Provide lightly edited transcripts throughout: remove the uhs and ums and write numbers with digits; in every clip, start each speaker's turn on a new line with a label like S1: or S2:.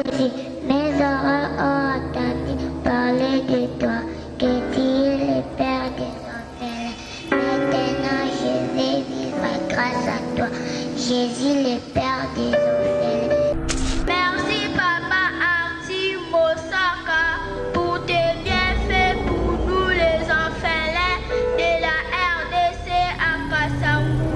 S1: aussi, mes oreilles ont entendu parler de toi, que tu es le Père des orphelins. Maintenant, je vais vivre grâce à toi. Jésus, le Père des orphelins. Merci, Papa Arti Mosaka, pour tes bienfaits pour nous, les orphelins de la RDC à Kassangou.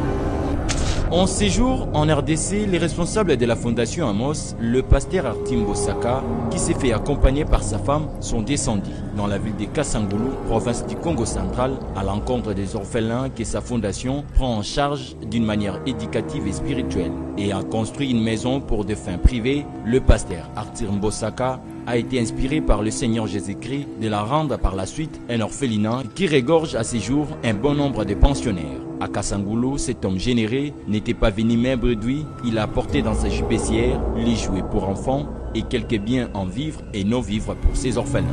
S2: En séjour en RDC, les responsables de la fondation Amos, le pasteur Artim Bosaka, qui s'est fait accompagner par sa femme, sont descendus dans la ville de Kassangoulou, province du Congo central, à l'encontre des orphelins que sa fondation prend en charge d'une manière éducative et spirituelle. Et a construit une maison pour des fins privées. Le pasteur Artim Bosaka a été inspiré par le Seigneur Jésus-Christ de la rendre par la suite un orphelinat qui regorge à ses jours un bon nombre de pensionnaires. À Kassangoulou, cet homme généreux n'était pas venu main bredouille, il a apporté dans sa jupaissière les jouets pour enfants et quelques biens en vivre et non vivre pour ses orphelins.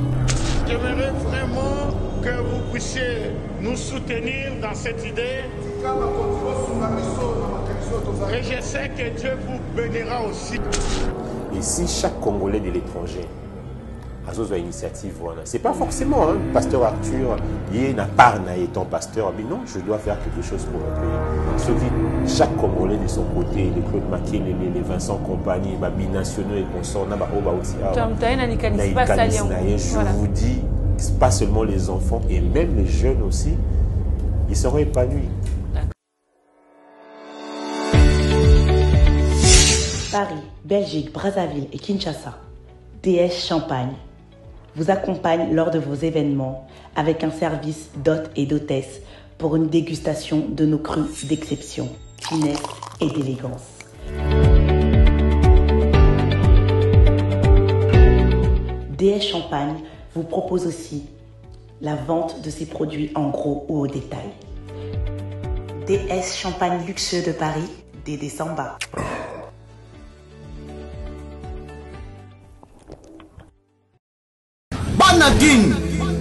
S3: J'aimerais vraiment que vous puissiez nous soutenir dans cette idée. Et je sais que Dieu vous bénira aussi.
S4: Et si chaque Congolais de l'étranger a une initiative, voilà. C'est pas forcément pasteur Arthur, il n'a pas étant pasteur, mais non, je dois faire quelque chose pour le pays. Sauf chaque Congolais de son côté, les Claude Maquet, les Vincent Compagnie, les binationaux et consorts, je vous dis, pas seulement les enfants et même les jeunes aussi, ils seront épanouis.
S5: Paris, Belgique, Brazzaville et Kinshasa, DS Champagne vous accompagne lors de vos événements avec un service d'hôtes et d'hôtesses pour une dégustation de nos crus d'exception, finesse et d'élégance. DS Champagne vous propose aussi la vente de ses produits en gros ou au détail. DS Champagne luxueux de Paris, Dédé Samba.
S6: Bana Guine,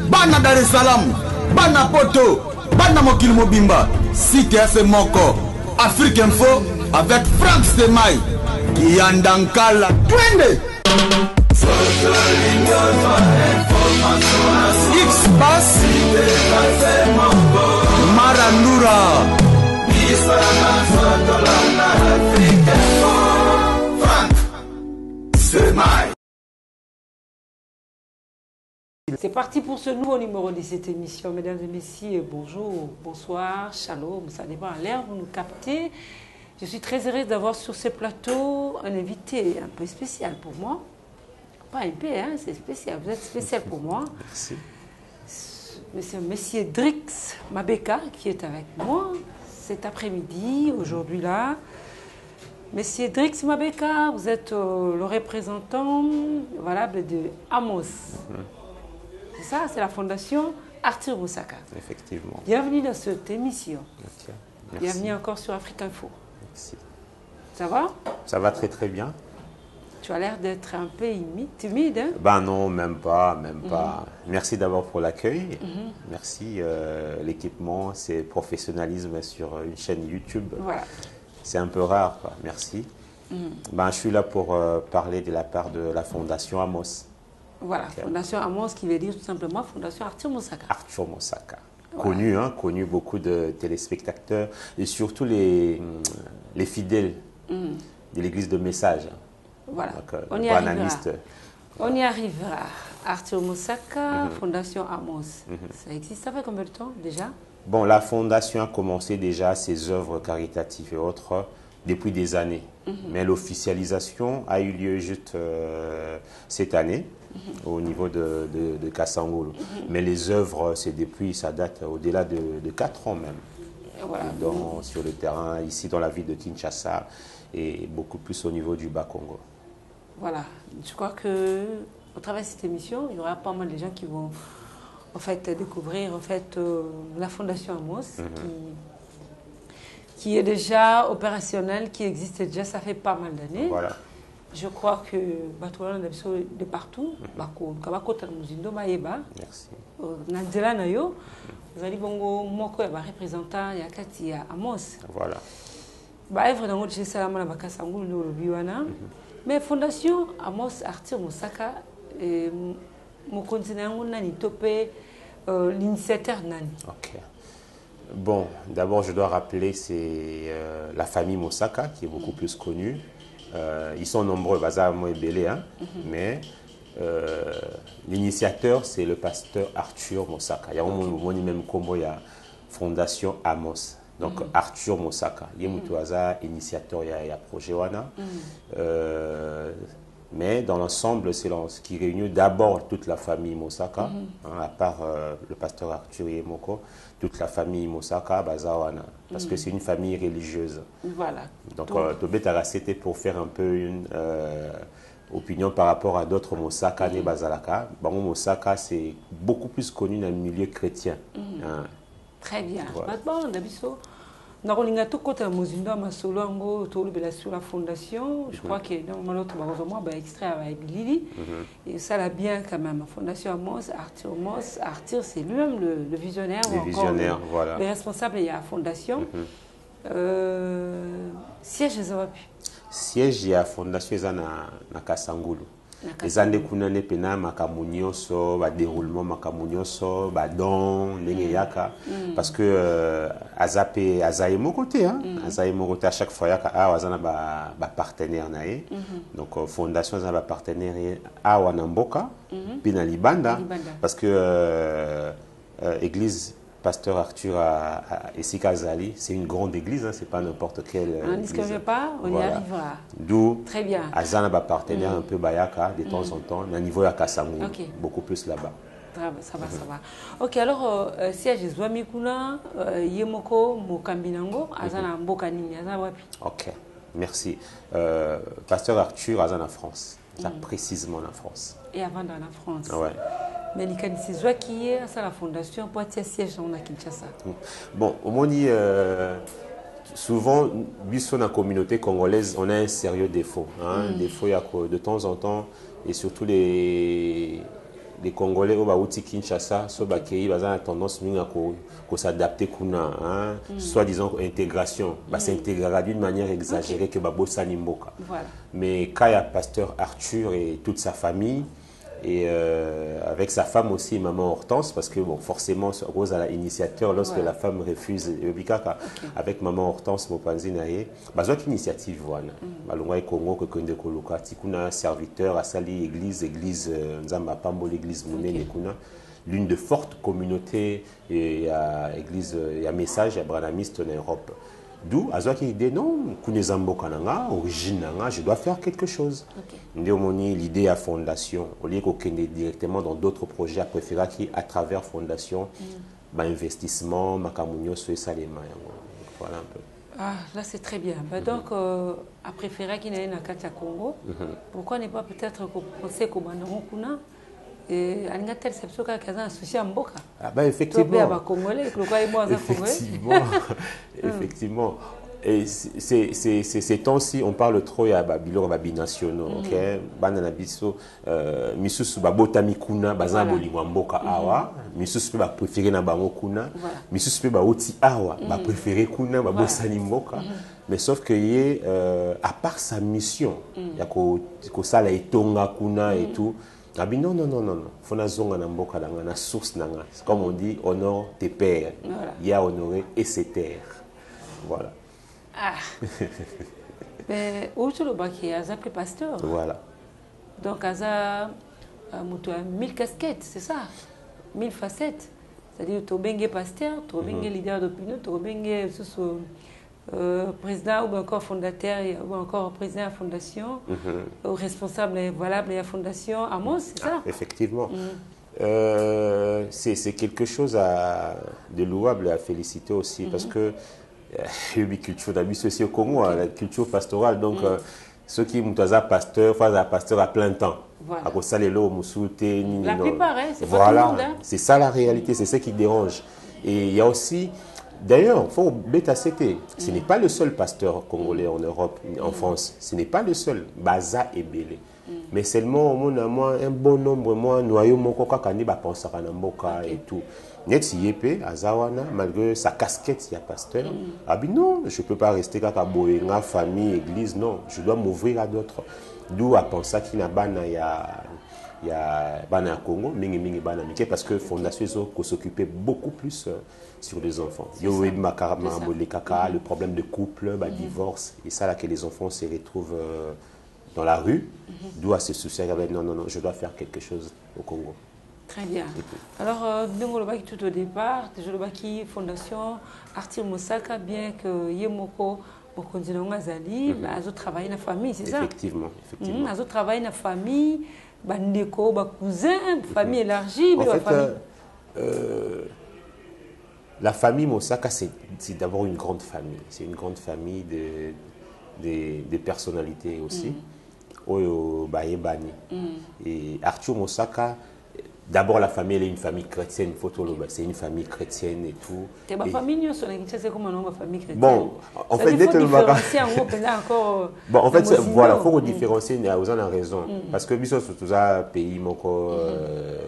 S6: Bana Dar es Salaam, Bana Poto, Bana Mokil Mobimba, Cité Moko, Afrique Info avec Franck Stemay, Yandankala, Twende. X-Bass, Maranoura, Franck Stemay.
S7: C'est parti pour ce nouveau numéro de cette émission. Mesdames et messieurs, bonjour, bonsoir, shalom, ça dépend à l'air, vous nous captez. Je suis très heureuse d'avoir sur ce plateau un invité un peu spécial pour moi. Pas un peu, hein, c'est spécial, vous êtes spécial pour moi.
S4: Merci.
S7: C'est Monsieur Drix Mabeka qui est avec moi cet après-midi, aujourd'hui là. Monsieur Drix Mabeka, vous êtes le représentant valable de Amos. C'est ça, c'est la fondation Arthur Mosaka.
S4: Effectivement.
S7: Bienvenue dans cette émission.
S4: Okay.
S7: Bienvenue encore sur Afrique Info.
S4: Merci.
S7: Ça va?
S4: Ça va très très bien.
S7: Tu as l'air d'être un peu timide, hein?
S4: Ben non, même pas, pas. Merci d'abord pour l'accueil. Merci. L'équipement, c'est professionnalisme sur une chaîne YouTube. Voilà. C'est un peu rare, quoi. Merci. Ben, je suis là pour parler de la part de la fondation Amos.
S7: Voilà, okay. Fondation Amos qui veut dire tout simplement Fondation Arthur Mosaka. Arthur
S4: Mosaka. Voilà. Connu, hein, connu beaucoup de téléspectateurs et surtout les fidèles de l'église de Message.
S7: Voilà,
S4: donc,
S7: on y arrivera. On y arrivera. Arthur Mosaka, Fondation Amos. Ça existe, ça fait combien de temps déjà?
S4: Bon, la fondation a commencé déjà ses œuvres caritatives et autres depuis des années. Mais l'officialisation a eu lieu juste cette année. Au niveau de Kassangoulou. Mais les œuvres, c'est depuis, ça date au-delà de 4 ans même. Voilà. Sur le terrain, ici dans la ville de Kinshasa et beaucoup plus au niveau du Bas-Congo.
S7: Voilà. Je crois qu'au travers de cette émission, il y aura pas mal de gens qui vont en fait, découvrir en fait, la Fondation Amos qui est déjà opérationnelle, qui existe déjà, ça fait pas mal d'années.
S4: Voilà.
S7: Je crois que Batoulan de partout,
S4: merci.
S7: Nandela Nayo, vous allez bongo moko ya représentant ya kati ya Amos.
S4: Voilà.
S7: Ba œuvre dans notre Salam na Bakasangulu no biwana. Mais Fondation Amos Arthur Mosaka, mon continent, l'initiateur Nani.
S4: Ok. Bon, d'abord, je dois rappeler, c'est la famille Mosaka qui est beaucoup plus connue. Ils sont nombreux, Bazamo et Belé, hein, mais l'initiateur, c'est le pasteur Arthur Mosaka. Il y a même comme il y a Fondation Amos. Donc, Arthur Mosaka. Il y a initiateur, il y a projet Wana. Mais dans l'ensemble, c'est ce qui réunit d'abord toute la famille Mosaka, hein, à part le pasteur Arthur Yemoko, toute la famille Mosaka, Bazawana, parce que c'est une famille religieuse.
S7: Voilà.
S4: Donc, Tobetara, c'était pour faire un peu une opinion par rapport à d'autres Mosaka, né Bazalaka. Bango Mosaka, c'est beaucoup plus connu dans le milieu chrétien. Hein.
S7: Très bien.
S4: Voilà.
S7: Sur la fondation, je crois que dans extrait avec Lili, et ça l'a bien quand même. Fondation Amos, Arthur, c'est lui-même le visionnaire,
S4: voilà.
S7: le responsable de la fondation. Siège des Europe.
S4: Siège de la fondation est à Kasangulu. Les années qu'on a pena makamunyoso, ba déroulement makamunyoso, ba don, yaka, parce que azaïmo côté, hein, azaïmo côté à chaque fois yaka azana ba partenaire nae, donc fondation azana ba partenaire wanamboka, pina libanda, parce que église Pasteur Arthur à Essikazali, c'est une grande église, hein, c'est pas n'importe quelle
S7: on ne se pas, on y arrivera.
S4: D'où
S7: très bien.
S4: Azana va partenaire un peu Bayaka de temps en temps, à niveau à Kasangu, beaucoup plus là-bas.
S7: Ça va. Ok, alors, siège Zwami Kuna, Yemoko, Mokambinango, Azana Mbokanini, Azana Wapi.
S4: Ok, merci. Pasteur Arthur, Azana France, ça précisément en France.
S7: Et avant dans la France.
S4: Ouais.
S7: Mais c'est toi qui est à la fondation pour être siège dans la Kinshasa.
S4: Bon, au moins, souvent, dans la communauté congolaise, on a un sérieux défaut. Hein? Défaut, de temps en temps, et surtout les Congolais au Baouti Kinshasa, soit Bakei, ils ont tendance à s'adapter, soit disons intégration, s'intégrer d'une manière exagérée que Babosa Nimboka.
S7: Voilà.
S4: Mais quand il y a pasteur Arthur et toute sa famille, et avec sa femme aussi, maman Hortense, parce que bon, forcément, Rose a l'initiateur lorsque la femme refuse. Avec maman Hortense, Mopanzi Naye, bah, initiative, voilà. Balongwa et Congo, que Kunde Koluka, Tikuna, serviteur, Asali, église, Nzamba Pambo, l'église Mouné, Nekuna. L'une de fortes communautés, et église, il y a message, il y a branamiste en Europe. D'où, Azoa qui dit non, Kunezambo Kananga, origine Nanga, je dois faire quelque chose. L'idée à fondation, au lieu qu'on directement dans d'autres projets, à préférer qu'à travers fondation, investissement, Makamunyo, Soe Salema. Voilà un peu.
S7: Ah, là c'est très bien. Donc, à préférer qu'il y ait un Katia Congo, pourquoi ne pas peut-être penser qu'au Kuna et Alingatel, c'est ce qu'il y a un souci en Boka.
S4: Ah ben effectivement. Effectivement. Et ces temps-ci, on parle trop, il y a Babylon, Babinationaux, ok? Bananabiso, Misusu Babotami Kuna, Bazambo Limamboka Awa, Misusu peut préférer na Bango Kuna, Misusu peut Baoti Awa, préférer Kuna, Babosani Mboka. Mais sauf que, à part sa mission, il y a que ça, la Tonga Kuna et tout. Ah ben non. Faut na zonga na mboka danga na source nanga. Comme on dit, honore tes pères. Voilà. Il y a honoré et ses terres. Voilà.
S7: Ah. Mais autour de Baki, Aza plus pasteur.
S4: Voilà.
S7: Donc Aza a 1000 casquettes, c'est ça, 1000 facettes. C'est-à-dire tu es pasteur, tu es leader d'opinion, tu es président ou encore fondateur ou encore président de la fondation, ou responsable valable de la fondation Amos, c'est ça?
S4: Effectivement. C'est quelque chose de louable et à féliciter aussi parce que la culture d'habitude c'est aussi au Congo, la culture pastorale. Donc, ceux qui sont pasteurs, pasteur à plein temps.
S7: Voilà.
S4: La
S7: plupart, c'est
S4: voilà.
S7: pas tout le monde. Hein?
S4: C'est ça la réalité, c'est ce qui dérange. Et il y a aussi. D'ailleurs, il faut bêta c'était. Ce n'est pas le seul pasteur congolais en Europe, en France. Ce n'est pas le seul. Baza et Belé. Mais seulement, un bon nombre, noyau moko kakani ba pensaka na mboka et tout. Net yepé azawana malgré sa casquette il y a pasteur. Ah ben non, je peux pas rester kaka boyenga famille église non, je dois m'ouvrir à d'autres. D'où à penser qu'il y a Bana Congo, Mingi Bana Mike, parce que Fondation s'occupait beaucoup plus sur les enfants. Il y a le problème de couple, divorce, et ça là que les enfants se retrouvent dans la rue, d'où à se soucier, non, je dois faire quelque chose au Congo.
S7: Très bien. Alors, nous avons tout au départ, je l'ai Fondation Arthur Mosaka, bien que Yemoko, pour continuer à Zali, à travailler dans la famille, c'est ça?
S4: Effectivement.
S7: À travailler dans la famille, bandeko, cousin, famille élargie.
S4: En fait, la famille Mosaka, c'est d'abord une grande famille. C'est une grande famille de personnalités aussi. Oyo Bayebani. Et Arthur Mosaka, d'abord la famille, elle est une famille chrétienne. C'est une famille chrétienne et tout.
S7: C'est ma famille, c'est comment ma famille chrétienne?
S4: Bon, en fait,
S7: il faut différencier
S4: bon, en fait, voilà, il faut différencier, vous en avez raison. Parce que Bissau, c'est tout un pays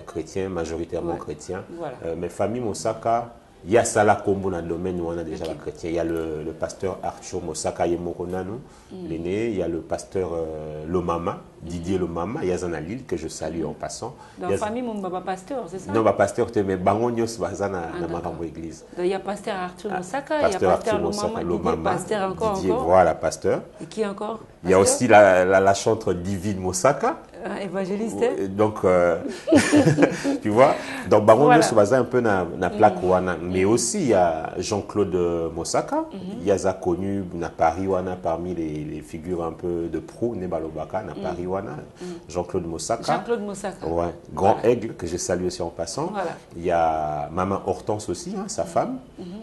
S4: chrétien, majoritairement chrétien.
S7: Voilà.
S4: Mais famille Mosaka, il y a ça là comme dans le domaine où on a déjà la chrétien. Il y a le pasteur Arthur Mosaka Yemokonano, l'aîné. Il y a le pasteur Lomama, Didier Lomama. Il y a Zanalil que je salue en passant.
S7: Dans la famille, mon papa pasteur, c'est ça?
S4: Non, pasteur, mais Bangonios Bazana dans ma église.
S7: Il y a pasteur Arthur Mosaka, il y a pasteur Lomama, Didier, pasteur encore.
S4: Voilà, pasteur.
S7: Et qui encore?
S4: Il y a aussi la chantre Divine Mosaka.
S7: Évangéliste.
S4: Donc, tu vois, donc Baron se base un peu dans la plaque wana, mais aussi il y a Jean-Claude Mosaka, il y a ça connu dans Paris wana parmi les figures un peu de pro Nebalobaka dans Paris wana, Jean-Claude Mosaka.
S7: Jean-Claude Mosaka.
S4: Ouais, Grand Aigle que j'ai salué aussi en passant.
S7: Voilà.
S4: Il y a Maman Hortense aussi, sa femme,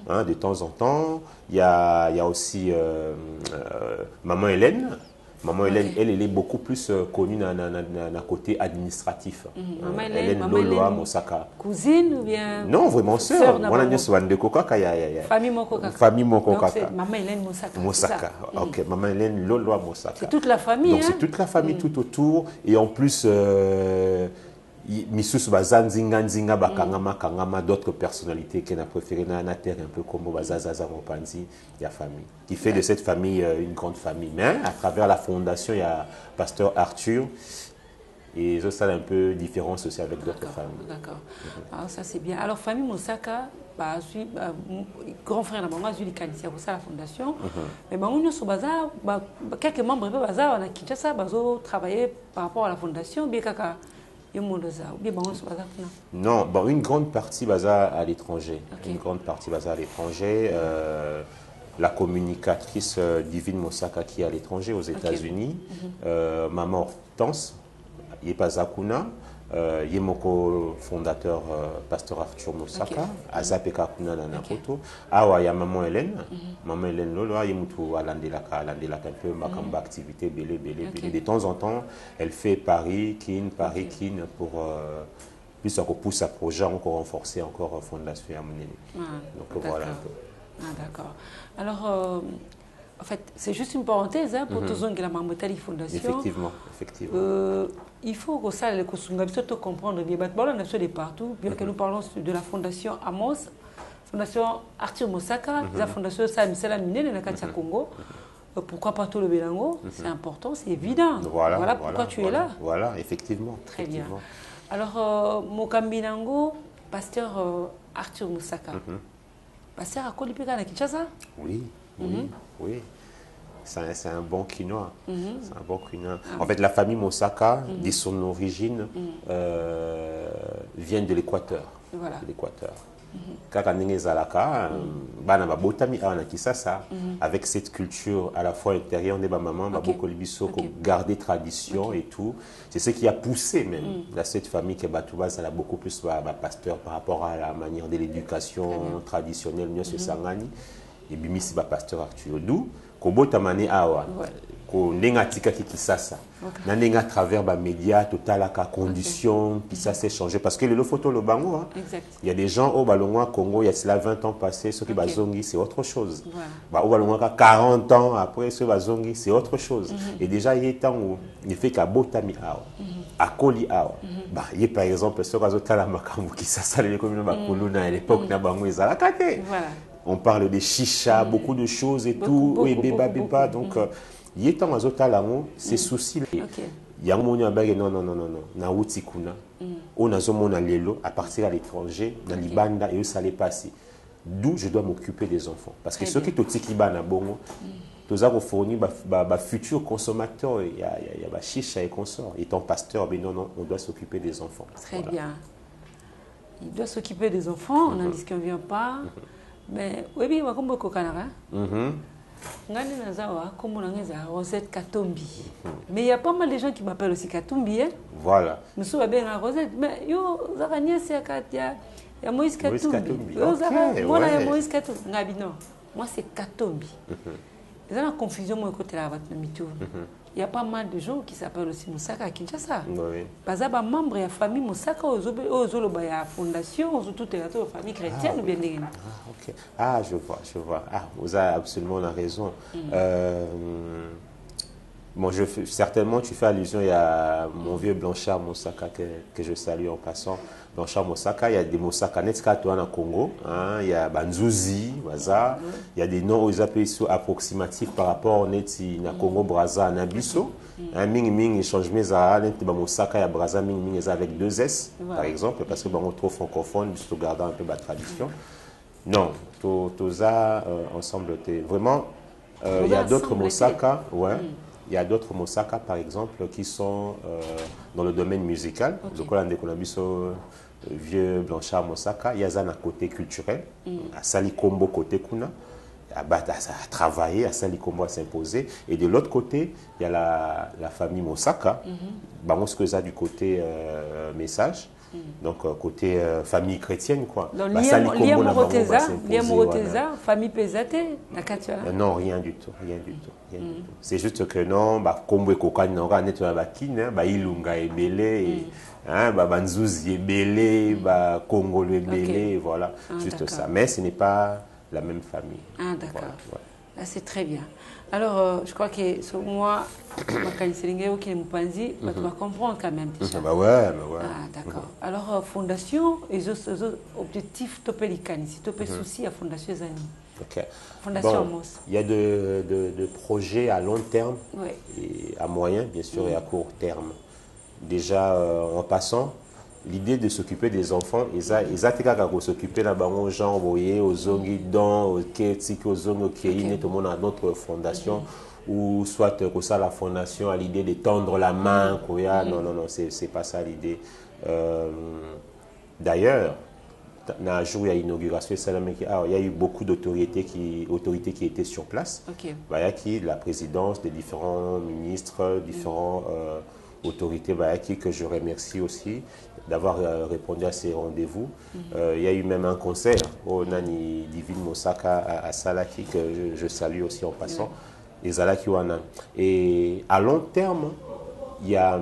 S4: de temps en temps. Il y a aussi Maman Hélène. Maman Hélène, elle est beaucoup plus connue dans le côté administratif.
S7: Maman
S4: Hélène Loloa Mosaka.
S7: Cousine ou bien?
S4: Non, vraiment sœur.
S7: Famille Mokokaka.
S4: Famille Mokokaka.
S7: Donc c'est Maman Hélène Mosaka.
S4: Mosaka. Ok, Maman Hélène Loloa Mosaka.
S7: C'est toute la famille.
S4: Donc c'est toute la famille tout autour. Et en plus, Misusu Bazanzinga Bakangama, d'autres personnalités qui ont préféré na terre un peu comme Bazazaza Mopanzi, il y a famille. Qui fait de cette famille une grande famille. Mais à travers la fondation, il y a Pasteur Arthur. Et ça a un peu différence aussi avec d'autres familles.
S7: D'accord. Alors ça c'est bien. Alors famille Mosaka, grand frère de maman, je suis pour ça la fondation. Mais maman sur bazar, quelques membres de bazar, on a quitté ça, travailler par rapport à la fondation, bien kaka.
S4: Non, bon, une grande partie bazar à l'étranger. Une grande partie bazar à l'étranger. La communicatrice Divine Mosaka qui est à l'étranger, aux États-Unis. Maman Hortense, Yepazakuna. Yemoko fondateur pasteur Arthur Mosaka, Azapeka Kuna na Napoto. Awa ya Maman Hélène, Maman Hélène Lolo, Yemutu alandelaka un peu makamba activité belé. De temps en temps, elle fait Paris Kin pour plus encore pousser un projet encore renforcer encore fondation Amunene. Donc voilà un peu.
S7: D'accord. Alors en fait, c'est juste une parenthèse pour tous ceux qui ont la fondation.
S4: Effectivement.
S7: Il faut que ça, les Kosungabiso, comprendre bien. On a de partout, bien que nous parlons de la fondation Amos, fondation Arthur Mosaka, la fondation Samisela Mine, de Nakatia Congo. Pourquoi pas tout le Bélango? C'est important, c'est évident. Voilà pourquoi tu es là.
S4: Voilà, effectivement.
S7: Très bien. Alors, Mokambinango, pasteur Arthur Mosaka. Pasteur à Kolipika na Kinshasa?
S4: Oui. C'est un bon quinoa. C'est un bon quinoa. En fait, la famille Mosaka, de son origine, vient de l'Équateur.
S7: Voilà.
S4: Avec cette culture à la fois intérieure, garder tradition et tout. C'est ce qui a poussé même dans cette famille que Batouba, ça a beaucoup plus pasteur par rapport à la manière de l'éducation traditionnelle. Et Bimisi pasteur Arthur. D'où Kobota Mane Awa. Ko nenga tika kisasa. Na nenga à travers les médias, total conditions, puis ça s'est changé parce que le photo le bango. Il y a des gens au Balongwa Congo, il y a cela 20 ans passés, ceux qui bazongi c'est autre chose. Au Balongwa 40 ans après ceux bazongi c'est autre chose. Et déjà il y a temps où il fait qu'à Botami Awa, à Koli Awa. Bah il y a par exemple ceux qui ont la makambu qui ça les communes bakoluna à l'époque na bango ezalaka te. On parle des chicha, beaucoup de choses et tout, oui, béba. Donc, Il est temps à l'amour, c'est souci.
S7: Ok.
S4: Non, na wuti kuna. On a zomona lelo à partir à l'étranger, dans l'Ibanda et ça allait passer. D'où je dois m'occuper des enfants. Parce que ceux qui sont tiki bana bongo, tous ont fourni futurs consommateurs, il y a chicha et consorts. Étant pasteur, mais non, on doit s'occuper des enfants.
S7: Très bien. Il doit s'occuper des enfants, on n'en dit qu'on ne vient pas. Mais oui, on va comme beaucoup Canara. Ngani nazawa comme on a Rosette Katombi. Mais il y a pas mal de gens qui m'appellent aussi Katombi.
S4: Voilà.
S7: Nous sommes bien à Rosette. Mais yo, Zarania, c'est Katia. Il y a Moïse Katombi. Moi, il y a Moïse Katombi. Non, moi, c'est Katombi. Il y a une confusion, moi, côté là, votre mito. Il y a pas mal de gens qui s'appellent aussi Moussaka à Kinshasa. Parce que les membres de la famille Moussaka, ils ont la fondation, ils ont toute la famille chrétienne.
S4: Ok. Ah, je vois. Ah, vous avez absolument raison. Bon, certainement, tu fais allusion, il y a mon vieux Blanchard Moussaka que je salue en passant. Blanchard Moussaka, il y a des Moussaka Netskatoan au Congo, il y a Banzouzi, Waza, il y a des noms aux appels approximatifs par rapport au Neti, na Congo, Braza, Nabiso. Ming Ming, il change mes arts, Moussaka, il y a Braza, Ming Ming, avec 2 S, par exemple, parce que on est trop francophone, juste gardant un peu la tradition. Non, tous ça, ensemble, vraiment, il y a d'autres Moussaka, ouais. Il y a d'autres Moussaka, par exemple, qui sont dans le domaine musical. Donc, on a vu ce vieux Blanchard Moussaka. Il y a un côté culturel, à Salikombo côté Kuna, à travailler, à Salikombo à s'imposer. Et de l'autre côté, il y a la famille Moussaka. On se ça du côté message. Donc, côté famille chrétienne, quoi.
S7: Donc, famille Pesate,
S4: non, rien du tout. C'est juste que non, comme vous avez Ilunga est belé, Banzouzi est belé, Congolais est belé, voilà, juste ça. Mais ce n'est pas la même famille.
S7: Ah, d'accord. Là, c'est très bien. Alors, je crois que sur moi, tu vas comprendre quand même.
S4: Ouais.
S7: Ah, d'accord. Alors, fondation, les objectifs, tu peux les canner. Si tu peux souci à Fondation Zani.
S4: Ok.
S7: Fondation Amos.
S4: Il y a de projets à long terme, et à moyen, bien sûr, et à court terme. Déjà, en passant, l'idée de s'occuper des enfants, ils ont s'occuper là-bas aux gens, aux zongi dans, aux kétiki, aux zongi, tout le monde a notre fondation, ou soit que ça, la fondation a l'idée de tendre la main, non, c'est pas ça l'idée. D'ailleurs, il y a l'inauguration, il y a eu beaucoup d'autorités qui étaient sur place. Il y a la présidence des différents ministres, différents autorités que je remercie aussi d'avoir répondu à ces rendez-vous. Il y a eu même un concert au Nani Divine Moussaka à Salaki que je salue aussi en passant. Et à long terme, il y a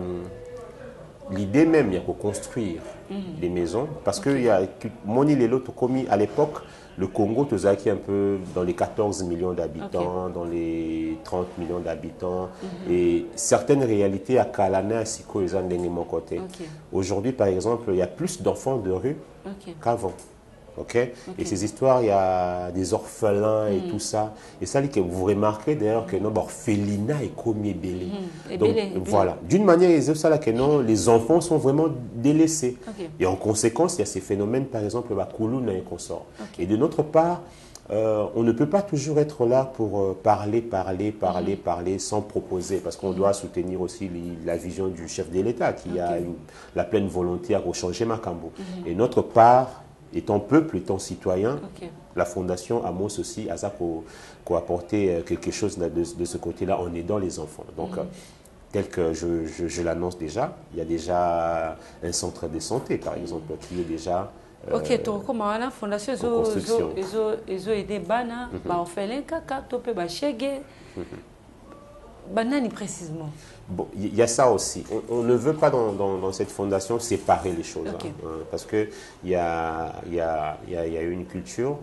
S4: l'idée même, il y a pour construire des maisons, parce que il y a Moni Lelo commis à l'époque, le Congo qui est un peu dans les 14 millions d'habitants, dans les 30 millions d'habitants, et certaines réalités à Kalana, à Siko et mon côté. Aujourd'hui, par exemple, il y a plus d'enfants de rue qu'avant. Et ces histoires, il y a des orphelins et tout ça. Et ça, que vous remarquerez d'ailleurs que non, orphelinat est comme belé. Donc voilà, d'une manière, les enfants sont vraiment délaissés. Et en conséquence, il y a ces phénomènes, par exemple, la Koulouna et consorts. Et de notre part, on ne peut pas toujours être là pour parler sans proposer, parce qu'on doit soutenir aussi la vision du chef de l'État qui a la pleine volonté à changer Makambo. Et notre part, étant peuple, étant citoyen, la Fondation Amos aussi a apporté quelque chose de ce côté-là en aidant les enfants. Donc, tel que je l'annonce déjà, il y a déjà un centre de santé, par exemple, qui est déjà
S7: ok, tu recommandes la Fondation, ils ont aidé Bana, orphelin, kaka, topé, chégé. Banani précisément.
S4: Bon, il y a ça aussi. On ne veut pas dans cette fondation séparer les choses. Parce qu'il y a une culture,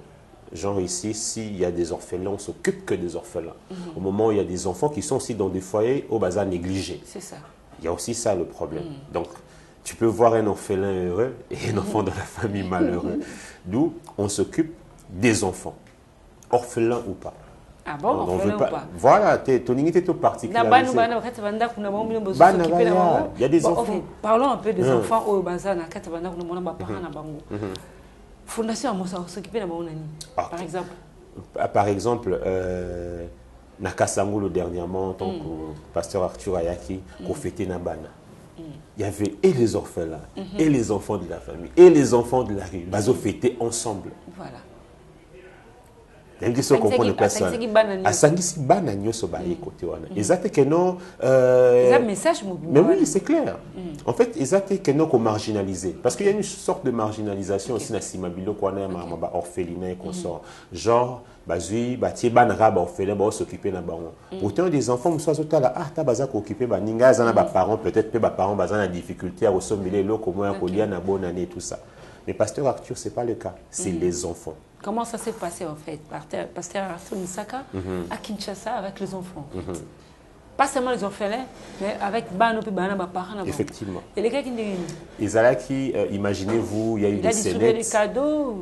S4: genre ici, s'il y a des orphelins, on ne s'occupe que des orphelins. Au moment où il y a des enfants qui sont aussi dans des foyers au bazar négligés.
S7: C'est ça.
S4: Il y a aussi ça le problème. Donc, tu peux voir un orphelin heureux et un enfant dans la famille malheureux. D'où on s'occupe des enfants, orphelins ou pas.
S7: Ah bon,
S4: on veut
S7: pas.
S4: Voilà, ton unité est particulière. Il y a des enfants.
S7: Parlons un peu des enfants au Bazana, Fondation Amos s'occuper de par exemple.
S4: Par exemple, na Kasangulu dernièrement, en tant que pasteur Arthur Ayaki, qu'on fêtait Nabana. Il y avait et les orphelins, et les enfants de la famille, et les enfants de la rue. Ils ont fêté ensemble.
S7: Voilà.
S4: Il y a des comprendre personne. À Sangisi Bananyo Sobaye côté wana. Exact que non.
S7: Message
S4: mais oui, c'est clair. En fait, exact que non qu'on marginalisé. Parce qu'il y a une sorte de marginalisation aussi dans Simabilo qu'on a ma orphelinat et qu'on sort. Genre, bazui, bati banara ba orphelin ba s'occuper na baron. Pourtant des enfants me soit là ah ta baza ko occuper ba ninga zana ba parents peut-être pe ba parents baza na difficulté à ressembler là comment un colia na bonne année tout ça. Mais pasteur Arthur c'est pas le cas, c'est les enfants.
S7: Comment ça s'est passé en fait, pasteur Arthur Misaka à Kinshasa avec les enfants? Pas seulement les orphelins, mais avec Bano et Bana, parents.
S4: Effectivement.
S7: Et les gars qui
S4: Izalaki, imaginez-vous, il y a eu des scénettes.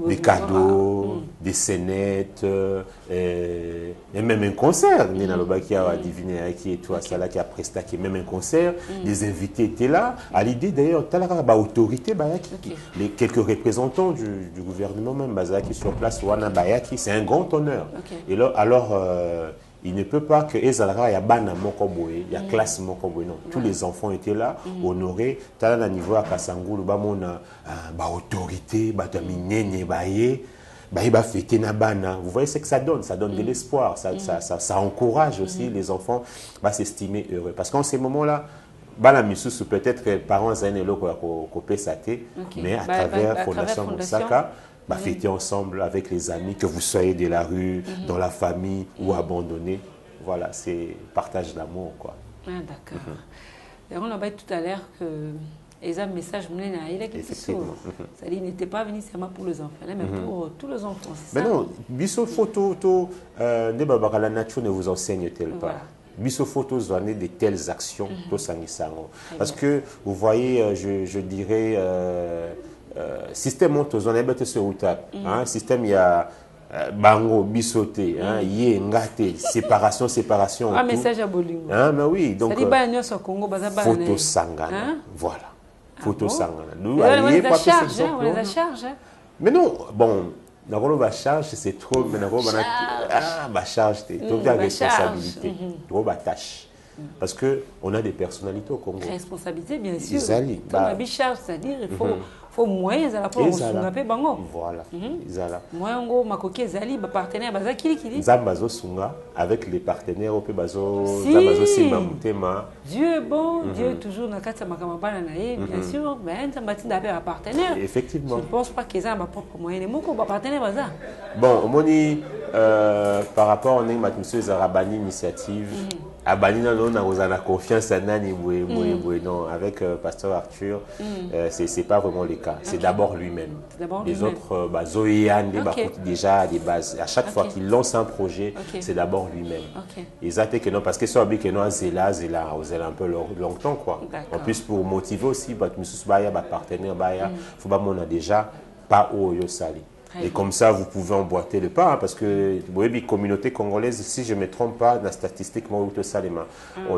S4: Des cadeaux, des scénettes, et même un concert. Nina Lobaki a diviné qui et tout, ça là qui a presté même un concert. Les invités étaient là. À l'idée d'ailleurs, Talara autorité Bayaki, les quelques représentants du gouvernement même Bazaki sur place, Wana Bayaki, c'est un grand honneur. Et là, alors il ne peut pas que Ezalra y a bana mokoboé, il y a classe mokoboé non. Tous les enfants étaient là, honorés. T'as là niveau à Kasangulu, bah mon bah autorité, bah taminene baye, bah fêter na bana. Vous voyez ce que ça donne de l'espoir, ça encourage aussi les enfants à s'estimer heureux. Parce qu'en ces moments-là, bana misusu peut-être que parents aînés là qu'on peut sater, mais à travers Fondation Moussaka. Fêter ensemble avec les amis, que vous soyez de la rue, dans la famille ou abandonné. Voilà, c'est partage d'amour, quoi.
S7: Ah, d'accord. On a dit tout à l'heure que les messages il n'était pas venu seulement pour les enfants, mais pour tous les enfants.
S4: Mais non, biso photo, la nature ne vous enseigne-t-elle pas? Biso photos donner de telles actions, parce que vous voyez, je dirais. Système système il y a bango bisoté yé ngate séparation
S7: un message à Bolingo
S4: mais oui donc photo sangana voilà photo sangana nous
S7: on les a charge
S4: mais non bon n'avons pas charge c'est trop mais n'avons pas charge donc la responsabilité trop tâche. Parce qu'on a des personnalités au Congo.
S7: Responsabilité, bien sûr.
S4: Comme
S7: la charge, c'est-à-dire il faut moyens pour sungape bango.
S4: Voilà.
S7: Moyen ngo makoki zali ba partenaire baza kili.
S4: Zambazo sunga avec les partenaires au bazo simba mutema.
S7: Dieu est bon, Dieu est toujours na kata makamabana na ye, bien sûr, mais nzambati ndape ba partenaire.
S4: Effectivement.
S7: Je ne pense pas qu'ils aient ma propre moyen moko ba partenaire baza.
S4: Bon, moni par rapport à monsieur Zarabani initiative Abani on a la confiance à Nani non avec pasteur Arthur c'est pas vraiment le cas, c'est d'abord lui-même. Les autres Zoéane déjà des bases à chaque fois qu'il lance un projet, c'est d'abord lui-même. Exact que non parce que soit que non zela un peu longtemps quoi. En plus pour motiver aussi monsieur Baya partenaire Baya faut pas on a déjà pas au yo sali. Et comme ça, vous pouvez emboîter le pas, parce que la communauté congolaise, si je ne me trompe pas, la statistique, on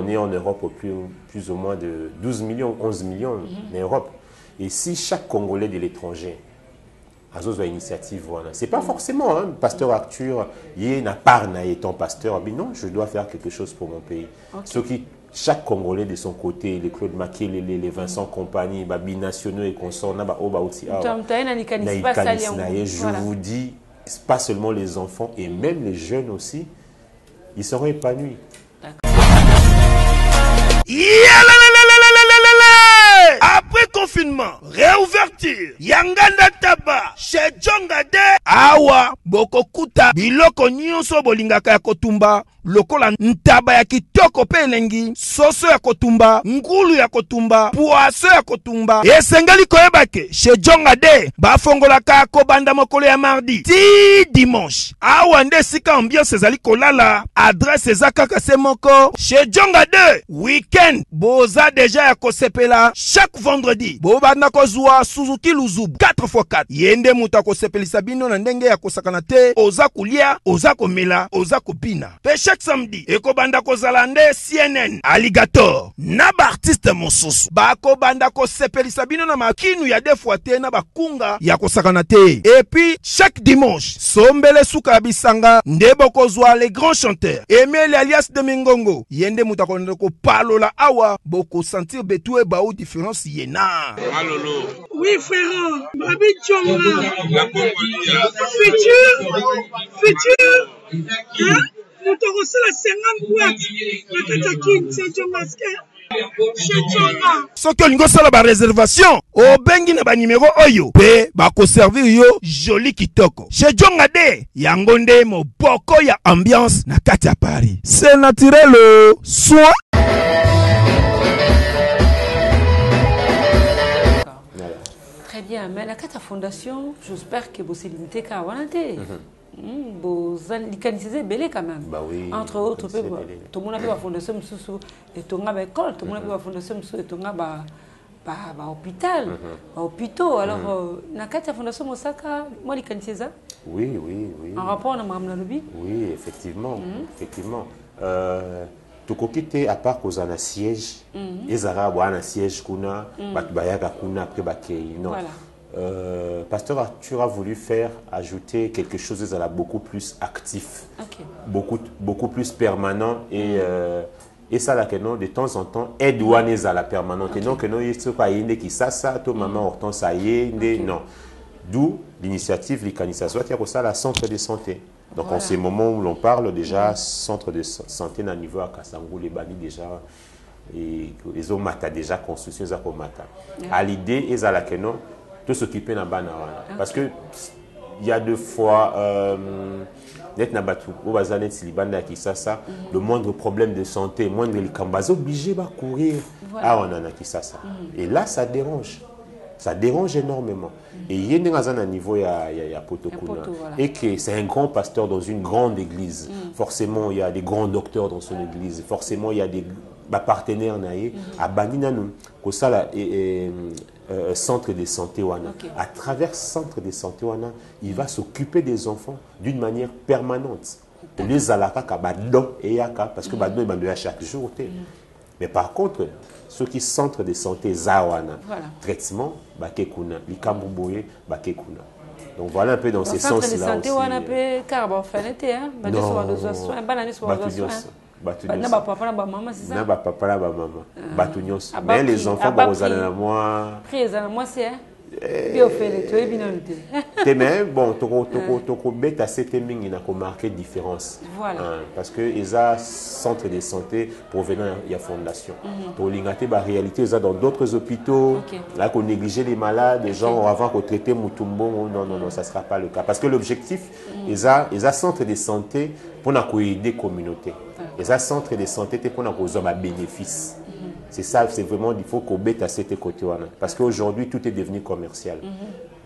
S4: est en Europe au plus ou moins de 12 millions, 11 millions en Europe. Et si chaque Congolais de l'étranger a une initiative, voilà. Ce n'est pas forcément, pasteur Arthur, il n'a pas étant pasteur, mais non, je dois faire quelque chose pour mon pays. Ce qui chaque Congolais de son côté, les Claude Makélé, les Vincent Compagnie, les binationaux et consorts, je vous dis, pas seulement les enfants et même les jeunes aussi, ils seront épanouis.
S8: Après confinement, réouverture, Yanganda Taba, chez Djongade, Awa, Bokokuta, Biloko Nyonso Bolingaka Kotumba, lokola ntaba ya kitoko pe elengi, soso ya kotumba, ngulu ya kotumba, poaso ya kotumba. Esengeli koyeba ke chez Djonga de bafongolaka kobanda mokolo ya mardi ti dimanche. Awa nde sika ambiance ezali kolala, adresse eza kaka se moko chez Djonga de. Weekend boza deja ya kosepela chaque vendredi. Bobanda kozwa Suzuki Luzubu 4x4. Yende muta kosepelisa bino na ndenge ya kosakana te, oza kulia, oza komela, oza kopina. Pe chaque samedi ekobanda kozala nde CNN Alligator na ba artiste mosusu bakobanda kosepelisa bino na makinu ya defwa te na bakunga ya kosakana te. Et puis chaque dimanche sombele suka bisanga nde bokozwa les grands chanteurs Emile alias de Mingongo. Yende muta konde ko palola awa boko sentir betue ba ou différence yena.
S9: Malolo.
S10: Oui frère, Babi Djonga. Futur. Hein? Nous te reçons la 50 boîtes. La Katakin, c'est Djonga.
S8: Soki olingo sala ba réservation obengi na ba numéro oyo pe bako servir yo joli kitoko. Chez Djonga de yango nde moboko ya ambiance na kati ya Paris. C'est naturel soin.
S7: Très bien, mais la Kata Fondation, j'espère que vous êtes limité qu'à Wanate. Vous avez belé quand même.
S4: Bah oui,
S7: entre autres, tout le monde a fait la fondation et tout le monde a école, tout le monde a fait la fondation et tout le monde a hôpital, hôpitaux. Alors, la Kata Fondation Osaka, moi, les Kaniseza.
S4: Oui.
S7: En rapport à Mme Lalobi.
S4: Oui, effectivement. Tukokite à part qu'on a un siège, les Arabes ont un siège kuna, batbayaka kuna après bakei. Non. Pasteur Arthur a voulu ajouter quelque chose de beaucoup plus actif, beaucoup plus permanent et ça là que non de temps en temps aide ouanez à la permanente et non que non il se pas inde qui ça to maman Hortense aïe non. D'où l'initiative l'Ikanisa soit qu'il y a ça la centre de santé. Donc en ces moments où l'on parle déjà centre de santé à niveau à Kasangou les bani déjà et les hommes ont déjà construction za komata. À l'idée et à la que non tout s'occuper dans bana parce que il y a deux fois net na batu au bazanet silibanda qui ça le moindre problème de santé moindre les cambazo obligé va courir à on a qui ça et là ça dérange énormément et il y a un niveau il y a Potokuna et que c'est un grand pasteur dans une grande église forcément il y a des grands docteurs dans son église forcément il y a des partenaires naïe à Baninanu que ça là centre de santé wana. À travers centre de santé wana, il va s'occuper des enfants d'une manière permanente. Les alaka ka badon et yaka parce que badon il bandouya chaque jour. Mais par contre, ceux qui centre de santé zawana, traitement bakekuna, likambuboye bakekuna. Donc voilà un peu dans ces sens-là aussi.
S7: Centre de santé wana pe carbonfanete hein, badon soit soin, banane soit soin.
S4: Mais les enfants mais bon marqué différence parce que ils ont centre de santé provenant de la fondation pour l'ingater la réalité dans d'autres hôpitaux là qu'on négligeait les malades les gens avant qu'on traitait Mutumbo non ça sera pas le cas parce que l'objectif ils ont centre de santé pour aider les communautés et un centre de santé pour nous avoir bénéfice. C'est ça, c'est vraiment, il faut qu'on mette à cet côté. Parce qu'aujourd'hui, tout est devenu commercial.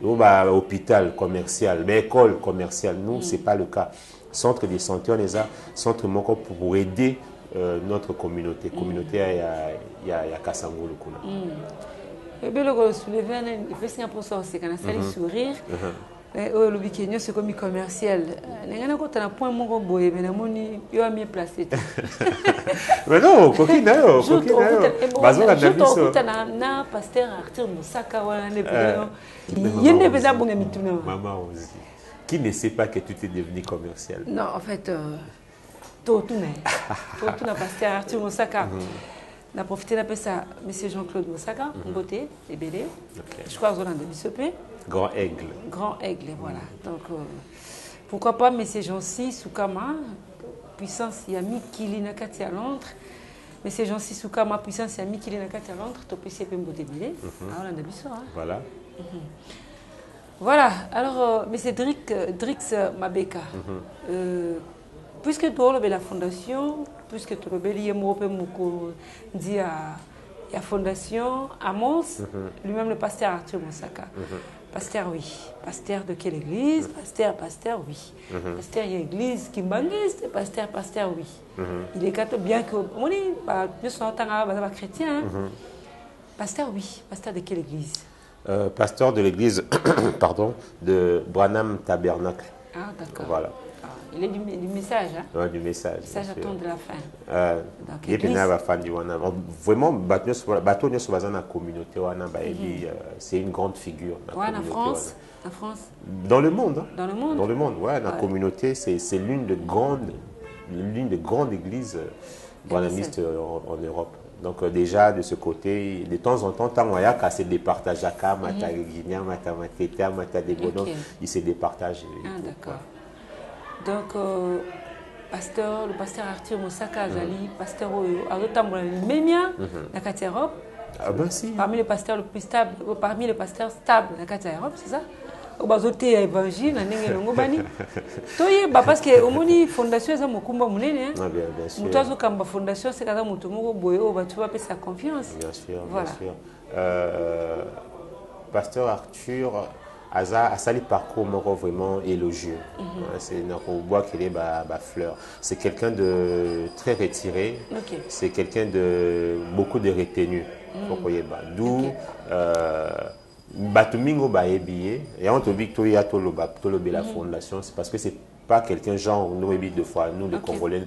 S4: Nous, hôpital commercial, école commerciale, nous, ce n'est pas le cas. Centre de santé, on les a, centre pour aider notre communauté. Communauté, il y a Kassango le Kuna.
S7: Et bien, le soulever, il fait signer pour ça, c'est qu'on a fallu sourire. Le week-end, c'est comme commercial. Les gens qui ont un point mon boy, mais ils ont mis placé.
S4: Mais non, coquine,
S7: na pasteur Arthur Moussaka wala ne yende beza bonga mituna.
S4: Maman aussi. Qui ne sait pas que tu es devenu commercial?
S7: Non, en fait, tout na pasteur Arthur Moussaka. On a profité de ça, M. Jean-Claude Moussaka, beauté, et BD. Je crois que vous en avez BCP.
S4: Grand aigle.
S7: Grand aigle, voilà. Donc, pourquoi pas M. Jean-Cy Soukama, puissance Yami Kilina Katia Londres. M. Jean-Cy Soukama, puissance Yami Kilina Katia Londres, top PCP beauté BD. On a BCP.
S4: Voilà.
S7: Voilà. Alors, M. Drix Mabeka. puisque tu as la fondation, puisque tu as dit la fondation Amos, lui-même le pasteur Arthur Moussaka. Pasteur, oui. Pasteur de quelle église? Pasteur, oui. Pasteur, il y a église qui m'engage, pasteur, oui. Il est catholique, bien que, nous sommes chrétiens. Pasteur, oui. Pasteur de quelle église?
S4: Pasteur de l'église, pardon, de Branham Tabernacle.
S7: Ah, d'accord.
S4: Voilà.
S7: Il est du message, hein?
S4: Oui, du message.
S7: Le message attend de la fin.
S4: Il y a vraiment, bateau sur la communauté, c'est une grande figure.
S7: En France? En France?
S4: Dans le monde. Hein?
S7: Dans le monde?
S4: Dans le monde, oui. La communauté, c'est l'une des grandes églises branhamistes en Europe. Donc déjà, de ce côté, de temps en temps, il se départage à Kam, il se départage.
S7: Ah, d'accord. Donc, le pasteur Arthur Moussaka Azali, pasteur Arotambola Memia, dans la Europe.
S4: Ah ben si.
S7: Parmi les pasteurs le plus stables, parmi les pasteurs stables dans la Europe, c'est ça? Au bazoté évangile, na ndenge longo bani. Toye parce que au moni fondation za mokumba munene.
S4: Ah bien sûr.
S7: Mutazo kamba fondation c'est kaza mutu moko boye o ba tu vas sa confiance.
S4: Bien sûr,
S7: voilà.
S4: Bien sûr. Pasteur Arthur a sali parcours vraiment élogieux. C'est une bois qui est fleur. C'est quelqu'un de très retiré. C'est quelqu'un de beaucoup de retenu. D'où Batumingo Baebiye, et on te dit que tu as la fondation, c'est parce que c'est pas quelqu'un genre, nous, deux fois, nous, les Congolais,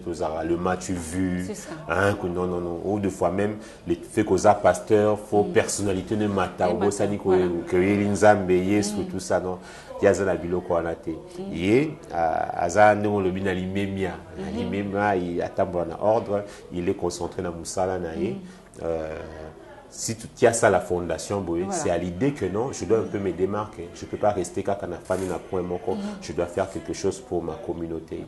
S4: le match vu, hein, non, ou deux fois même, les faits qu'on a pasteur, faux personnalité de Mata, ou ça dit que Yelinzambe, sur tout ça, non, il y a un bilo qu'on a été. Et, à nous, le bin alimemia, il attend un ordre, il est concentré dans Moussala, si tu as ça la fondation, c'est à l'idée que non, je dois un peu me démarquer. Je ne peux pas rester quand on a famille dans point mon corps. Je dois faire quelque chose pour ma communauté.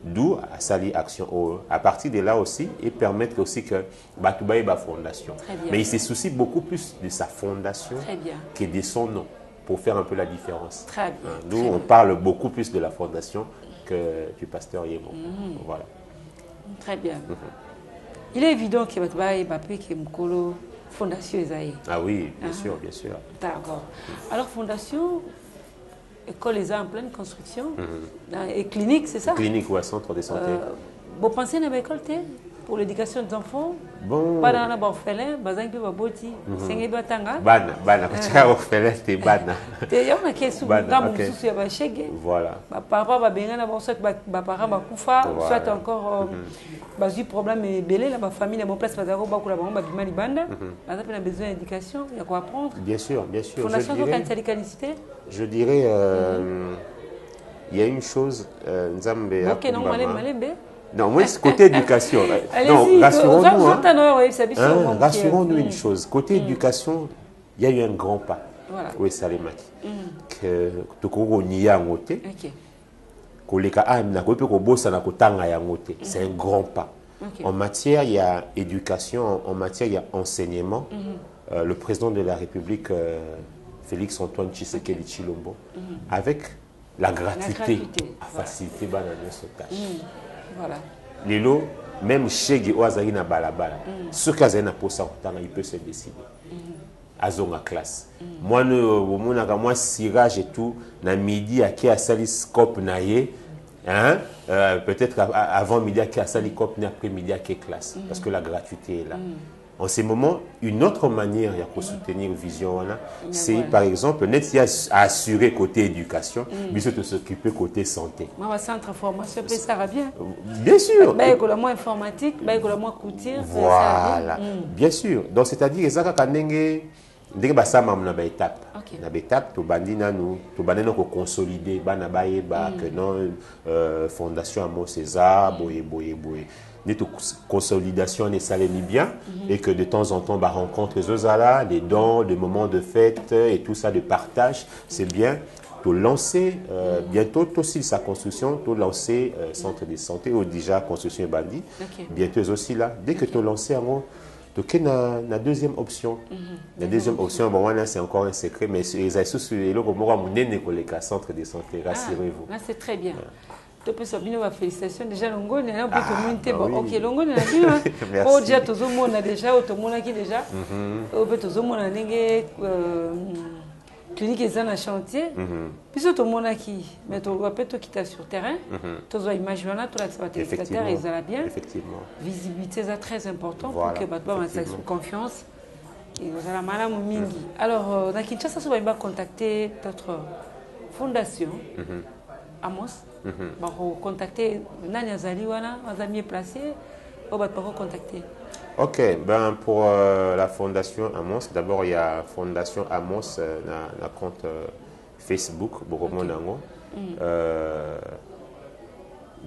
S4: D'où à sali action. À partir de là aussi, et permettre aussi que Batouba ait ma fondation. Mais il se soucie beaucoup plus de sa fondation que de son nom pour faire un peu la différence. Nous, on parle beaucoup plus de la fondation que du pasteur Yemo. Voilà.
S7: Très bien. Il est évident que Batouba ait Bapé qui est Mkolo. Fondation Esaïe.
S4: Ah oui, bien sûr, bien sûr.
S7: D'accord. Alors, Fondation, école les a en pleine construction. Et clinique, c'est ça?
S4: Clinique ou un centre de santé.
S7: Vous pensez à l'école pour l'éducation des enfants?
S4: Bon.
S7: Pas dans l'orphelin, bazang de baboti. Sengé batanga.
S4: Bana, tu as orphelin, t'es bana.
S7: Il y a qui est sous gamme sous ya chèque.
S4: Voilà.
S7: Papa va bien là, soit parent va koufa, soit encore basu problème et belé la famille la bonne place bazaro ba kula ba bimali banda. Bazap a besoin d'éducation, il y a quoi apprendre.
S4: Bien sûr, bien sûr.
S7: Fondation de qualité.
S4: Je dirais il y a une chose Nzambe a.
S7: OK, non malembe.
S4: Non, moi, c'est côté éducation. Non, rassurons-nous. Rassurons-nous une chose. Côté éducation, il y a eu un grand pas.
S7: Voilà.
S4: Oui, Salemaki. Que Tokoro Nia Ngote. C'est un grand pas. En matière, il y a éducation. En matière, il y a enseignement. Le président de la République, Félix Antoine Tshisekedi Tshilombo, avec la gratuité, a facilité ce tâche.
S7: Voilà.
S4: Lelo, même chez Oazari na balabala, ce cas est pour ça, il peut se décider. Azonga classe. Moi, moi, sirage et tout, na midi à qui a sali scope naie, hein, peut-être avant midi à qui a sali scope après midi à qui classe, parce que la gratuité est là. En ces moments, une autre manière de soutenir vision, c'est par exemple, à assurer côté éducation, mais surtout s'occuper côté santé.
S7: Moi, centre formation, ça va bien.
S4: Bien sûr.
S7: Il y a moins informatique, il y a moins couture.
S4: Voilà. Bien sûr. Donc, c'est-à-dire, ça ndenge basama na ba étape na ba étape to bandina nous to bandina ko consolider bana baye ba que non fondation Amo César boye de consolidation et ça les bien et que de temps en temps bah rencontre Zozala, des dons, des moments de fête et tout ça de partage, c'est bien. To lancer bientôt aussi sa construction, to lancer centre de santé ou déjà construction et bandit. Bientôt aussi là, dès que tu lancer en donc, la deuxième option, la deuxième option, bon, là, c'est encore un secret, mais les centres de santé, rassurez-vous.
S7: Là, c'est très bien. Tu peux savoir ma félicitation déjà longo on a peut
S4: bah oui.
S7: OK longo on a bien
S4: Merci.
S7: déjà tout le monde a déjà automona qui déjà au peut tout le monde a nenge clinique est en chantier puis tout le monde qui mais tu dois peut-être quitter sur terrain tu dois imaginer tout la téléspectateur ils allaient bien
S4: effectivement
S7: visibilité c'est très important
S4: voilà,
S7: pour que batba ma sous confiance et vous allez mal mingi alors dans Kinshasa ça va contacter notre fondation Amos va contacter Nani Azaliwana, Azami placé, on va pas contacter.
S4: Ok, ben pour la fondation Amos, d'abord il y a Fondation Amos, un compte Facebook, Boromo Nango.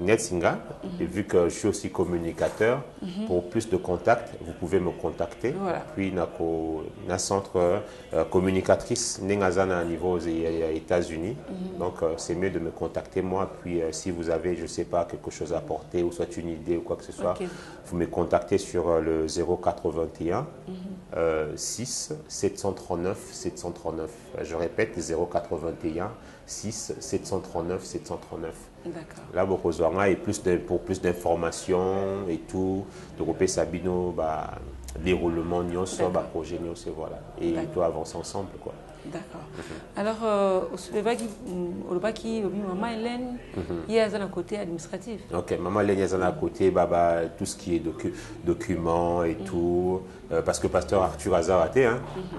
S4: Netsinga, et vu que je suis aussi communicateur, pour plus de contacts, vous pouvez me contacter.
S7: Voilà.
S4: Puis, un centre communicatrice, à niveau des États-Unis. Donc, c'est mieux de me contacter moi. Puis, si vous avez, je ne sais pas, quelque chose à apporter, ou soit une idée ou quoi que ce soit, vous me contactez sur le 081 6 739 739. Je répète, 081 6 739 739. Là, vous et pour plus d'informations et tout, de repérer Sabino, déroulement, projet, voilà. Et il doit avancer ensemble, quoi.
S7: D'accord. Alors, au Baki, Maman Hélène, il y a un côté administratif.
S4: Ok, Maman Hélène, il y a un côté, tout ce qui est documents et tout. Parce que Pasteur Arthur Azaraté,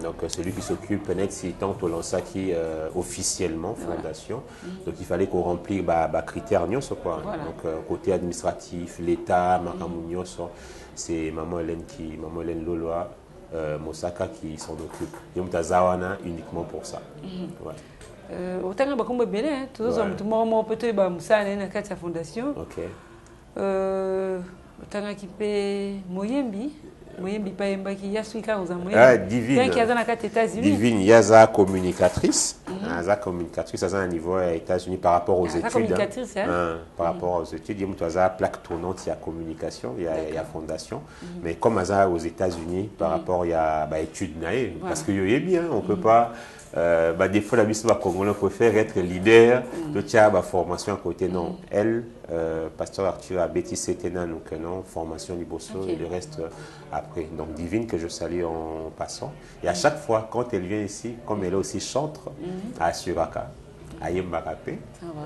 S4: donc celui qui s'occupe, peut-être si tant au lança qui officiellement, fondation. Donc il fallait qu'on remplisse critères, quoi.
S7: Voilà.
S4: Donc côté administratif, l'État, Makamounios, c'est Maman Hélène Loloa. Mosaka qui s'en occupe. Il y a Zawana uniquement pour ça.
S7: Autant que beaucoup de bien, tous les hommes, tout le monde peut être Moussa na kati fondation.
S4: Ok.
S7: Autant qui peut Moyembi Paemba qui a suivi aux Moyembi.
S4: Divine.
S7: Qui a dans la kati États-Unis.
S4: Divine, il y a sa communicatrice. Sa communicatrice à un niveau aux États-Unis par rapport aux études.
S7: Communicatrice,
S4: par rapport aux études, il y a plaque tournante, il y a communication, il y a fondation. Mais comme aux États-Unis, par rapport il y a études naïves, parce que y est bien, on peut pas. Des fois, la mission congolais préfère être leader de la formation à côté. Non, elle, Pasteur Arthur a bêtissé donc non, formation Liboso et le reste après. Donc, Divine que je salue en passant. Et à chaque fois, quand elle vient ici, comme elle est aussi chantre à Suraka, à Yembarapé,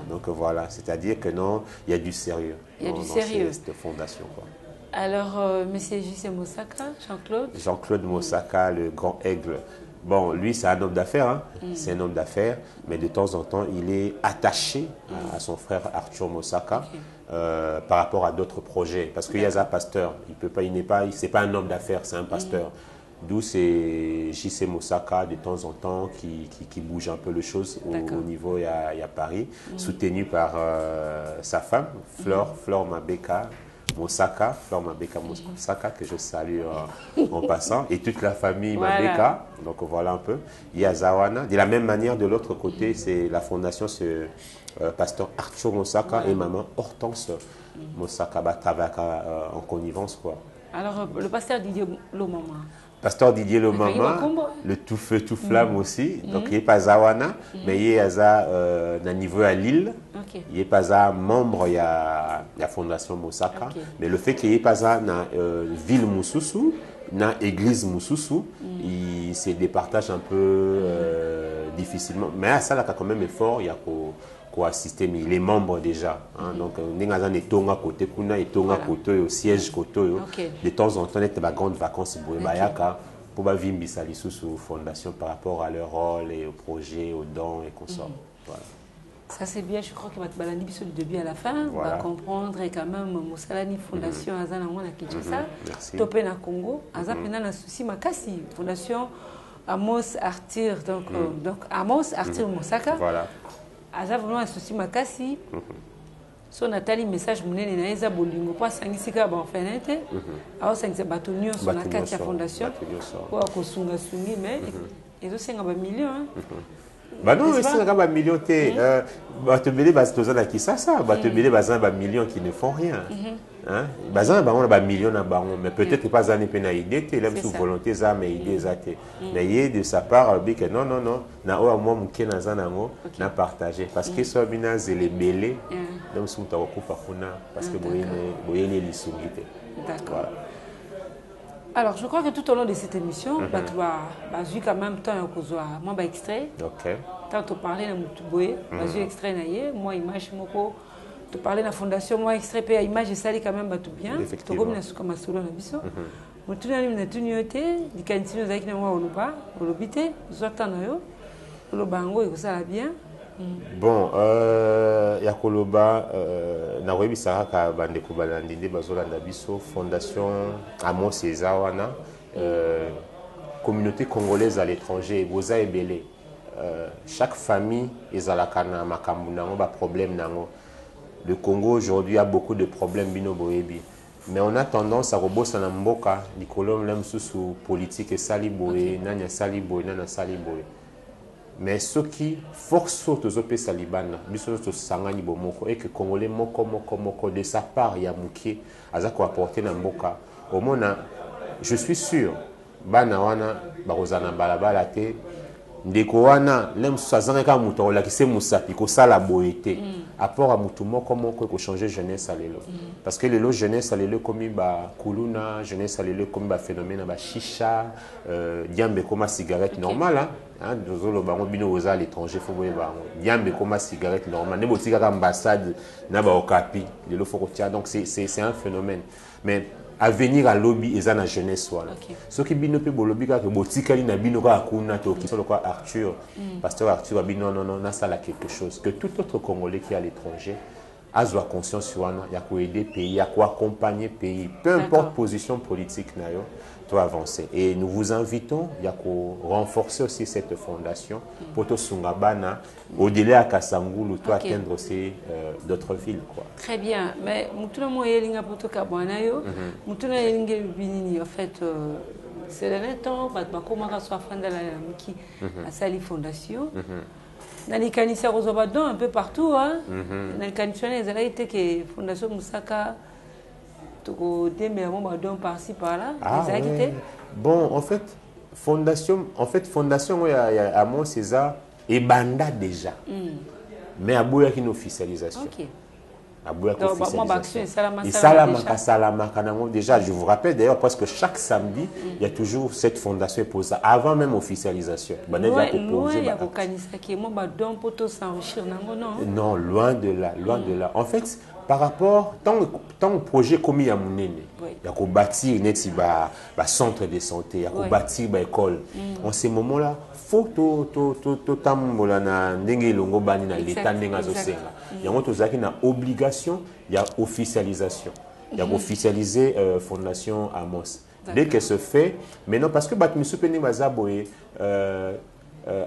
S4: donc voilà, c'est-à-dire que non, il y a du sérieux.
S7: Il y a du sérieux.
S4: Cette fondation, quoi.
S7: Alors, M. J.C. Mosaka, Jean-Claude.
S4: Jean-Claude Mosaka, le grand aigle. Bon, lui, c'est un homme d'affaires, c'est un homme d'affaires, mais de temps en temps, il est attaché à son frère Arthur Mosaka par rapport à d'autres projets. Parce qu'il y a un pasteur, c'est pas un homme d'affaires, c'est un pasteur. D'où c'est J.C. Mosaka, de temps en temps, qui bouge un peu les choses au niveau, il y a Paris, soutenu par sa femme, Flore Mabeka. Mosaka, Flore Mabeka Mosaka, que je salue en passant, et toute la famille Mabeka. Donc voilà un peu. Il y a Zawana. De la même manière, de l'autre côté, c'est la fondation, c'est pasteur Arthur Mosaka et maman Hortense Mosaka, en connivence, quoi.
S7: Alors, le pasteur Didier Lomama.
S4: Pasteur Didier Lomama, le tout feu, tout flamme aussi. Donc, il n'est pas Zawana, mais il est à niveau à Lille. Il n'est pas membre, il y a la fondation Mosaka. Mais le fait qu'il n'y ait pas dans la ville Moussousou, dans l'église Moussousou, il se départage un peu difficilement. Mais à ça, là, quand même effort, il y a qu'à assister, mais il est membre déjà. Donc, on est Tonga côté, Tonga côté, au siège côté. De temps en temps, on est à grande vacances pour vivre sous fondation par rapport à leur rôle et au projet, aux dons et consorts. Voilà.
S7: Ça c'est bien, je crois que va balandi du début à la fin, on va comprendre quand même Mosalani Fondation Azana Mwana Kinshasa, Topé na Congo, Azapena na souci makasi Fondation Amos Arthur donc Amos Arthur Mosaka.
S4: Voilà.
S7: Aza vraiment un souci makasi. So Nathalie message munene na eza bolingo kwa sangisika ba fenete. Aho sangisa batonyo so na kati ya fondation. Kwa kosunga sungi mais ezo senga ba millions.
S4: Non, c'est un million. Batebele bazitozana qui ça, batebele bazan ba millions qui ne font rien. Hein? Bazan ba on ba millions na baron, mais peut-être pas zane pe na idée, tu l'aime sous volonté za mais idée zate. Mais il de sa part bi que non, na o moi muke na zanango na partager parce que so bina zele belé même si tu as recoupé parce que vous avez les sommité.
S7: D'accord. Alors, je crois que tout au long de cette émission, tu as vu quand même temps moi extrait.
S4: OK.
S7: Quand tu parlais de Moutouboué, tu as extrait moi image moko. Tu parlais de la fondation moi extrait puis image ça quand même tout bien.
S4: Effectivement.
S7: Tu comme comme solo na biso. Mutu na na tunyote, dikantino zaki na moi oloba, olobité, zotana yo. Olobango et ça bien.
S4: Bon, Yakoloba, Nawebi Saraka Bandeko Balandinde Bazolanda Biso, Fondation Amos César Wana, communauté congolaise à l'étranger, Boza et Belé. Chaque famille est à la Kana, Makambu, n'a problème. Le Congo aujourd'hui a beaucoup de problèmes, Bino Boebi. Mais on a tendance à rebosser dans Mboka, Nicolas Lemsou politique et Saliboé, Nanya Saliboé, Nana Saliboé. Mais ce qui force aux OP Salibana, biso sangani bomoko et que Congolais moko de sa part ya mukie azako apporter na mboka. Au mona, je suis sûr bana wana barozana balabala te ndeko wana lem sazanga ka muto la kise musapi ko sala boité apport à mutu moko ko changer jeunesse à lelo parce que lelo jeunesse à lelo comme ba kuluna jeunesse à lelo comme ba phénomène ba chicha diambe comme cigarette normale hein dozolo bango bino oza à l'étranger faut boye bango diambe comme cigarette normale ne botika ka ambassade na ba okapi lelo faut retirer donc c'est un phénomène mais à venir à lobby et à la jeunesse voilà. Ce qui bino pe bolobi ka botikali na bino ka akuna to ki solo quoi Arthur pasteur Arthur bino non ça là quelque chose que tout autre Congolais qui est à l'étranger a soit conscience sur il y a quoi aider pays, il y a quoi accompagner pays, peu importe position politique na yo doit avancer et nous vous invitons il y a quoi renforcer aussi cette fondation pour to sungabana au-delà à Kasangulu to atteindre aussi d'autres villes quoi.
S7: Très bien, mais mutuna mo yelinga poto kabwana yo mutuna yelinga binini en fait c'est le temps ba komaka so afanda la miki à Sali Fondation. Dans les canisseurs aux Obadons un peu partout hein. Dans les canisseurs les a été que Fondation Musaka to des Obadons par-ci par-là,
S4: ouais. Bon en fait fondation à Mont César et banda déjà. Mais à Bouya qui une officialisation.
S7: OK.
S4: Déjà, je vous rappelle d'ailleurs parce que chaque samedi, il y a toujours cette fondation pour ça, avant même officialisation. Non, loin de là, loin de là. En fait, par rapport, tant au projet comme il y a mon aîné, il y a bâtir un centre de santé, il y a bâtir une école. En ces moments-là, faut il y a obligation, il y a officialisation. Il y a officialisé Fondation Amos. Dès qu'elle se fait, maintenant parce que Batmisupeni Mazaboye,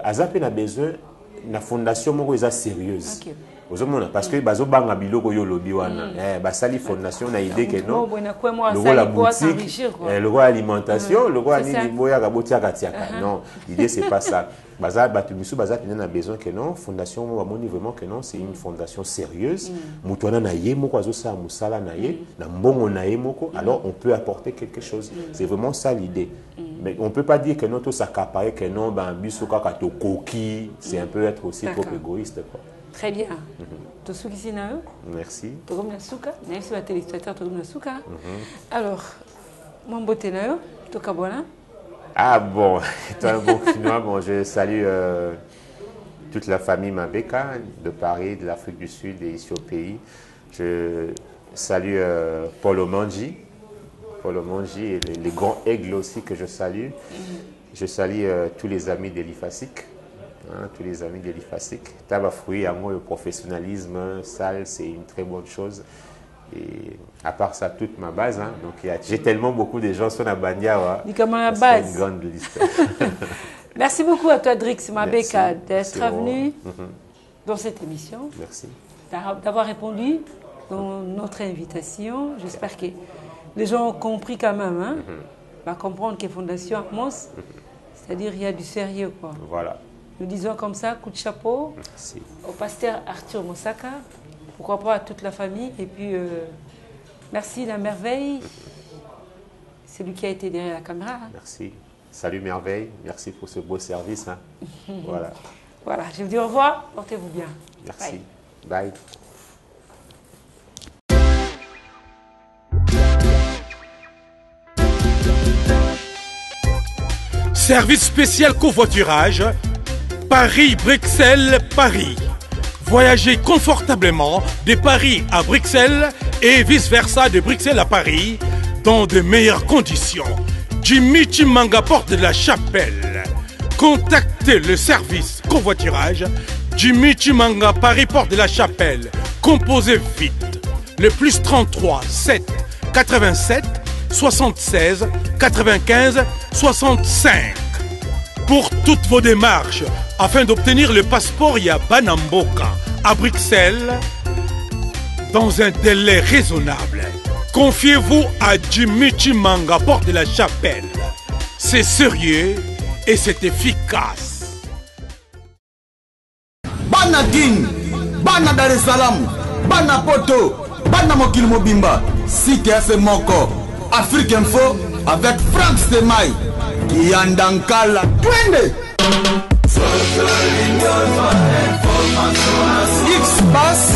S4: Azapé a besoin la fondation est sérieuse. Parce que bazo banga biloko yo lobi wana basali fondation na idée que non le roi la boutique le roi alimentation le roi ni boya ka botia ka tiaka non l'idée c'est pas ça baza batumisu baza a besoin que non fondation mo moni vraiment que non c'est une fondation sérieuse mutwana na ye moko azo sa musala na ye na mbongo na ye moko alors on peut apporter quelque chose c'est vraiment ça l'idée mais on peut pas dire que non tout s'accaparer que non ben biso kaka to koki c'est un peu être aussi trop égoïste quoi.
S7: Très bien.
S4: Merci.
S7: Merci à téléspectateur. Alors, mon beauté
S4: ah bon, toi un bon chinois, bon je salue toute la famille Mabeka de Paris, de l'Afrique du Sud et ici au pays. Je salue Paul Omanji et les grands aigles aussi que je salue. Je salue tous les amis d'Elifasik. Tous les amis de l'IFASIC. Tabafoui, à moi, le professionnalisme, ça, c'est une très bonne chose. Et à part ça, toute ma base. Donc, j'ai tellement beaucoup de gens sur la bandia.
S7: C'est une
S4: grande liste.
S7: Merci beaucoup à toi, Drix Mabeka, d'être venu dans cette émission.
S4: Merci.
S7: D'avoir répondu à notre invitation. J'espère que les gens ont compris quand même. Va comprendre que Fondation Amos, c'est-à-dire il y a du sérieux. Quoi.
S4: Voilà.
S7: Nous disons comme ça, coup de chapeau au pasteur Arthur Moussaka, pourquoi pas à toute la famille. Et puis, merci la merveille, c'est lui qui a été derrière la caméra.
S4: Merci. Salut merveille, merci pour ce beau service.
S7: Voilà. Voilà, je vous dis au revoir, portez-vous bien.
S4: Merci. Bye.
S9: Service spécial covoiturage, Paris-Bruxelles-Paris. Voyagez confortablement de Paris à Bruxelles et vice-versa de Bruxelles à Paris dans de meilleures conditions. Jimmy Chimanga, porte de la Chapelle. Contactez le service covoiturage Jimmy Chimanga, Paris, porte de la Chapelle. Composez vite. Le plus 33 7 87 76 95 65. Pour toutes vos démarches, afin d'obtenir le passeport Yabanamboka à Bruxelles, dans un délai raisonnable, confiez-vous à Jimmy Chimanga, porte de la Chapelle. C'est sérieux et c'est efficace.
S6: Bana King, Bana Dar es Salaam, Bana Poto, Bana Mokil Mobimba, CTF Moko, Afrique Info avec Franck Stemai, Yandankala, Twende. X-Bass,